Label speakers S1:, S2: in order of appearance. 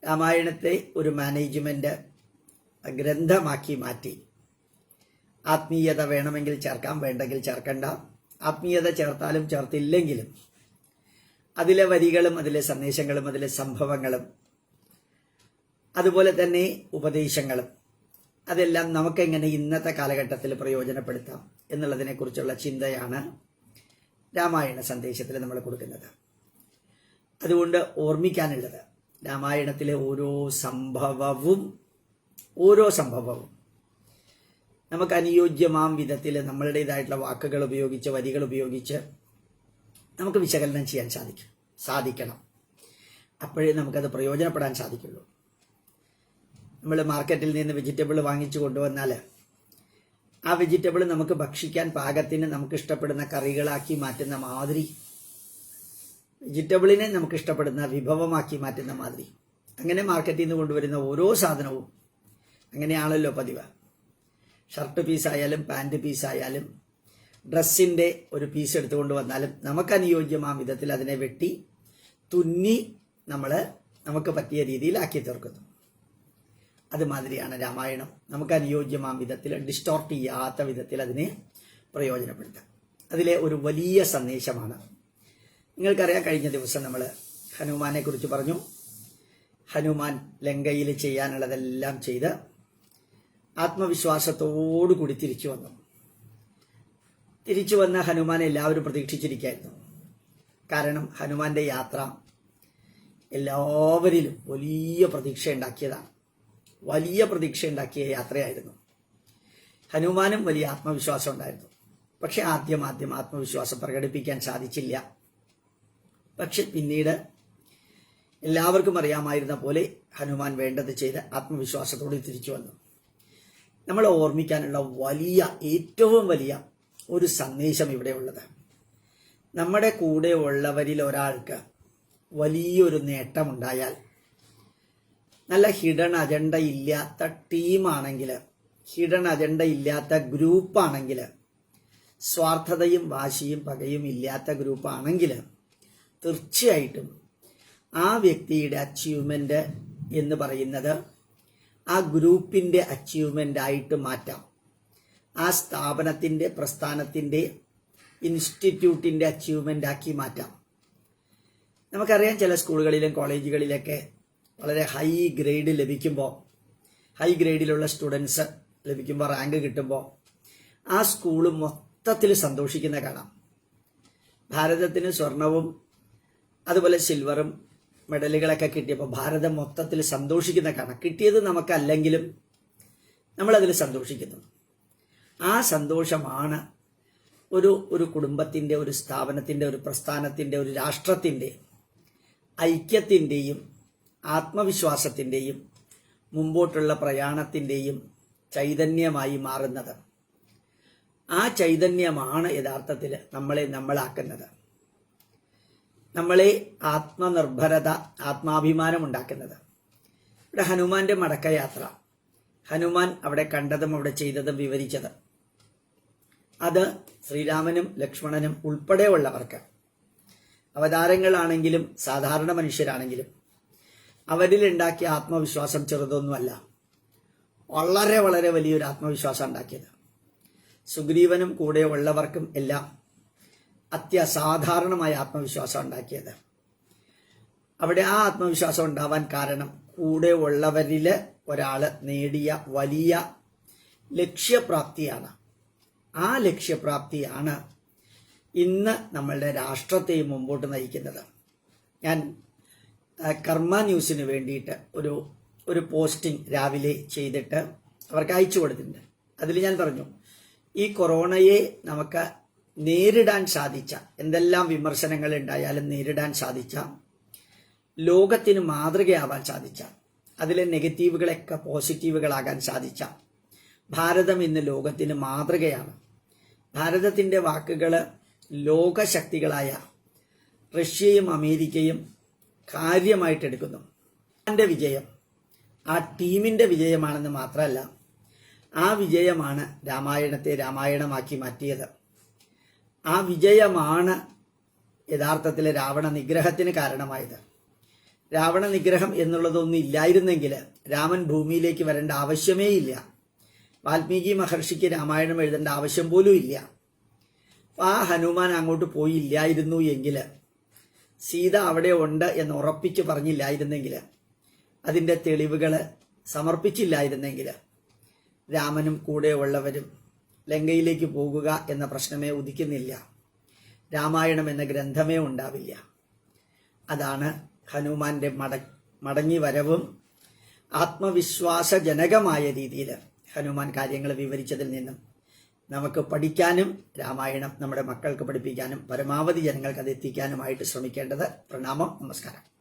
S1: രാമായണത്തെ ഒരു മാനേജ്മെന്റ് ഗ്രന്ഥമാക്കി മാറ്റി. ആത്മീയത വേണമെങ്കിൽ ചേർക്കാം, വേണ്ടെങ്കിൽ ചേർക്കണ്ട. ആത്മീയത ചേർത്താലും ചേർത്തില്ലെങ്കിലും അതിലെ വരികളും അതിലെ സന്ദേശങ്ങളും അതിലെ സംഭവങ്ങളും അതുപോലെ തന്നെ ഉപദേശങ്ങളും അതെല്ലാം നമുക്കെങ്ങനെ ഇന്നത്തെ കാലഘട്ടത്തിൽ പ്രയോജനപ്പെടുത്താം എന്നുള്ളതിനെക്കുറിച്ചുള്ള ചിന്തയാണ് രാമായണ സന്ദേശത്തിൽ നമ്മൾ കൊടുക്കുന്നത്. അതുകൊണ്ട് ഓർമ്മിക്കാനുള്ളത്, രാമായണത്തിലെ ഓരോ സംഭവവും നമുക്ക് അനുയോജ്യമാം വിധത്തിൽ നമ്മളുടേതായിട്ടുള്ള വാക്കുകൾ ഉപയോഗിച്ച്, വരികൾ ഉപയോഗിച്ച് നമുക്ക് വിശകലനം ചെയ്യാൻ സാധിക്കണം. അപ്പോഴേ നമുക്കത് പ്രയോജനപ്പെടാൻ സാധിക്കുള്ളൂ. നമ്മൾ മാർക്കറ്റിൽ നിന്ന് വെജിറ്റബിൾ വാങ്ങിച്ചു കൊണ്ടുവന്നാൽ ആ വെജിറ്റബിൾ നമുക്ക് ഭക്ഷിക്കാൻ പാകത്തിന് നമുക്ക് ഇഷ്ടപ്പെടുന്ന കറികളാക്കി മാറ്റുന്ന മാതിരി, വെജിറ്റബിളിനെ നമുക്ക് ഇഷ്ടപ്പെടുന്ന വിഭവമാക്കി മാറ്റുന്ന മാതിരി, അങ്ങനെ മാർക്കറ്റിൽ നിന്ന് കൊണ്ടുവരുന്ന ഓരോ സാധനവും അങ്ങനെയാണല്ലോ പതിവ്. ഷർട്ട് പീസായാലും പാൻറ് പീസായാലും ഡ്രസ്സിൻ്റെ ഒരു പീസ് എടുത്തുകൊണ്ട് വന്നാലും നമുക്ക് അനുയോജ്യമാം വിധത്തിൽ അതിനെ വെട്ടി തുന്നി നമുക്ക് പറ്റിയ രീതിയിലാക്കി തീർക്കുന്നു. അതുമാതിരിയാണ് രാമായണം. നമുക്ക് അനുയോജ്യമാം വിധത്തിൽ, ഡിസ്റ്റോർട്ട് ചെയ്യാത്ത വിധത്തിൽ അതിനെ പ്രയോജനപ്പെടുത്താം. അതിലെ ഒരു വലിയ സന്ദേശമാണ്. നിങ്ങൾക്കറിയാം, കഴിഞ്ഞ ദിവസം നമ്മൾ ഹനുമാനെ കുറിച്ച് പറഞ്ഞു. ഹനുമാൻ ലങ്കയിൽ ചെയ്യാനുള്ളതെല്ലാം ചെയ്ത് ആത്മവിശ്വാസത്തോടുകൂടി തിരിച്ചു വന്ന ഹനുമാനെ എല്ലാവരും പ്രതീക്ഷിച്ചിരിക്കുകയായിരുന്നു. കാരണം ഹനുമാന്റെ യാത്ര എല്ലാവരിലും വലിയ പ്രതീക്ഷയുണ്ടാക്കിയ യാത്രയായിരുന്നു. ഹനുമാനും വലിയ ആത്മവിശ്വാസം ഉണ്ടായിരുന്നു. പക്ഷെ ആദ്യം ആത്മവിശ്വാസം പ്രകടിപ്പിക്കാൻ സാധിച്ചില്ല. പക്ഷെ പിന്നീട് എല്ലാവർക്കും അറിയാമായിരുന്ന പോലെ ഹനുമാൻ വേണ്ടത് ചെയ്ത് ആത്മവിശ്വാസത്തോടെ തിരിച്ചു വന്നു. നമ്മൾ ഓർമ്മിക്കാനുള്ള ഏറ്റവും വലിയ ഒരു സന്ദേശം ഇവിടെ ഉള്ളത്, നമ്മുടെ കൂടെ ഉള്ളവരിൽ ഒരാൾക്ക് വലിയൊരു നേട്ടമുണ്ടായാൽ, നല്ല ഹിഡൻ അജണ്ട ഇല്ലാത്ത ടീമാണെങ്കിൽ, ഹിഡൻ അജണ്ട ഇല്ലാത്ത ഗ്രൂപ്പാണെങ്കിൽ, സ്വാർത്ഥതയും വാശിയും പകയും ഇല്ലാത്ത ഗ്രൂപ്പാണെങ്കിൽ തീർച്ചയായിട്ടും ആ വ്യക്തിയുടെ അച്ചീവ്മെന്റ് എന്ന് പറയുന്നത് ആ ഗ്രൂപ്പിന്റെ അച്ചീവ്മെന്റ് ആയിട്ട് മാറ്റാം. ആ സ്ഥാപനത്തിന്റെ, പ്രസ്ഥാനത്തിന്റെ, ഇൻസ്റ്റിറ്റ്യൂട്ടിന്റെ അച്ചീവ്മെന്റ് ആക്കി മാറ്റാം. നമുക്കറിയാം, ചില സ്കൂളുകളിലും കോളേജുകളിലൊക്കെ വളരെ ഹൈ ഗ്രേഡിലുള്ള സ്റ്റുഡൻസ് ലഭിക്കുമ്പോൾ, റാങ്ക് കിട്ടുമ്പോൾ ആ സ്കൂള് മൊത്തത്തിൽ സന്തോഷിക്കുന്ന കാണാം. ഭാരതത്തിന് സ്വർണവും അതുപോലെ സിൽവറും മെഡലുകളൊക്കെ കിട്ടിയപ്പോൾ ഭാരതം മൊത്തത്തിൽ സന്തോഷിക്കുന്ന കാണാം. കിട്ടിയത് നമുക്കല്ലെങ്കിലും നമ്മളതിൽ സന്തോഷിക്കുന്നു. ആ സന്തോഷമാണ് ഒരു കുടുംബത്തിൻ്റെ, ഒരു സ്ഥാപനത്തിൻ്റെ, ഒരു പ്രസ്ഥാനത്തിൻ്റെ, ഒരു രാഷ്ട്രത്തിൻ്റെ ഐക്യത്തിൻ്റെയും ആത്മവിശ്വാസത്തിൻ്റെയും മുമ്പോട്ടുള്ള പ്രയാണത്തിൻ്റെയും ചൈതന്യമായി മാറുന്നത്. ആ ചൈതന്യമാണ് യഥാർത്ഥത്തിൽ നമ്മളാക്കുന്നത്, നമ്മളെ ആത്മനിർഭരത, ആത്മാഭിമാനം ഉണ്ടാക്കുന്നത്. ഇവിടെ ഹനുമാന്റെ മടക്കയാത്ര, ഹനുമാൻ അവിടെ കണ്ടതും അവിടെ ചെയ്തതും വിവരിച്ചത്, അത് ശ്രീരാമനും ലക്ഷ്മണനും ഉൾപ്പെടെയുള്ളവർക്ക്, അവതാരങ്ങളാണെങ്കിലും സാധാരണ മനുഷ്യരാണെങ്കിലും അവരിലുണ്ടാക്കിയ ആത്മവിശ്വാസം ചെറുതൊന്നുമല്ല. വളരെ വളരെ വലിയൊരു ആത്മവിശ്വാസം ഉണ്ടാക്കിയത്. സുഗ്രീവനും കൂടെ ഉള്ളവർക്കും എല്ലാം അത്യസാധാരണമായ ആത്മവിശ്വാസം ഉണ്ടാക്കിയത്. അവിടെ ആ ആത്മവിശ്വാസം ഉണ്ടാവാൻ കാരണം കൂടെ ഉള്ളവരിൽ ഒരാള് നേടിയ വലിയ ലക്ഷ്യപ്രാപ്തിയാണ്. ആ ലക്ഷ്യപ്രാപ്തിയാണ് ഇന്ന് നമ്മളുടെ രാഷ്ട്രത്തെ മുമ്പോട്ട് നയിക്കുന്നത്. ഞാൻ കർമ്മ ന്യൂസിന് വേണ്ടിയിട്ട് ഒരു പോസ്റ്റിംഗ് രാവിലെ ചെയ്തിട്ട് അവർക്ക് അയച്ചു കൊടുത്തിട്ടുണ്ട്. അതിൽ ഞാൻ പറഞ്ഞു, ഈ കൊറോണയെ നമുക്ക് നേരിടാൻ സാധിച്ച, എന്തെല്ലാം വിമർശനങ്ങൾ ഉണ്ടായാലും നേരിടാൻ സാധിച്ച, ലോകത്തിന് മാതൃകയാവാൻ സാധിച്ച, അതിലെ നെഗറ്റീവുകളൊക്കെ പോസിറ്റീവുകളാകാൻ സാധിച്ച ഭാരതം ഇന്ന് ലോകത്തിന് മാതൃകയാണ്. ഭാരതത്തിന്റെ വാക്കുകൾ ലോകശക്തികളായ റഷ്യയും അമേരിക്കയും കാര്യമായിട്ടെടുക്കുന്നു. എൻ്റെ വിജയം ആ ടീമിന്റെ വിജയമാണെന്ന് മാത്രമല്ല, ആ വിജയമാണ് രാമായണത്തെ രാമായണമാക്കി മാറ്റിയത്. ആ വിജയമാണ് യഥാർത്ഥത്തിൽ രാവണ നിഗ്രഹത്തിന് കാരണമായത്. രാവണ നിഗ്രഹം എന്നുള്ളതൊന്നും ഇല്ലായിരുന്നെങ്കിൽ രാമൻ ഭൂമിയിലേക്ക് വരേണ്ട ആവശ്യമേ ഇല്ല. വാൽമീകി മഹർഷിക്ക് രാമായണം എഴുതേണ്ട ആവശ്യം പോലും ഇല്ല. ആ ഹനുമാൻ അങ്ങോട്ട് പോയില്ലായിരുന്നു എങ്കിൽ, സീത അവിടെ ഉണ്ട് എന്ന് ഉറപ്പിച്ച് പറഞ്ഞില്ലായിരുന്നെങ്കിൽ, അതിൻ്റെ തെളിവുകൾ സമർപ്പിച്ചില്ലായിരുന്നെങ്കിൽ, രാമനും കൂടെ ഉള്ളവരും ലങ്കയിലേക്ക് പോകുക എന്ന പ്രശ്നമേ ഉദിക്കുന്നില്ല. രാമായണം എന്ന ഗ്രന്ഥമേ ഉണ്ടാവില്ല. അതാണ് ഹനുമാന്റെ മടങ്ങി വരവും ആത്മവിശ്വാസജനകമായ രീതിയിൽ ഹനുമാൻ കാര്യങ്ങൾ വിവരിച്ചതിൽ നിന്നും നമുക്ക് പഠിക്കാനും രാമായണം നമ്മുടെ മക്കൾക്ക് പഠിപ്പിക്കാനും പരമാവധി ജനങ്ങൾക്ക് അത് എത്തിക്കാനുമായിട്ട് ശ്രമിക്കേണ്ടത്. പ്രണാമം, നമസ്കാരം.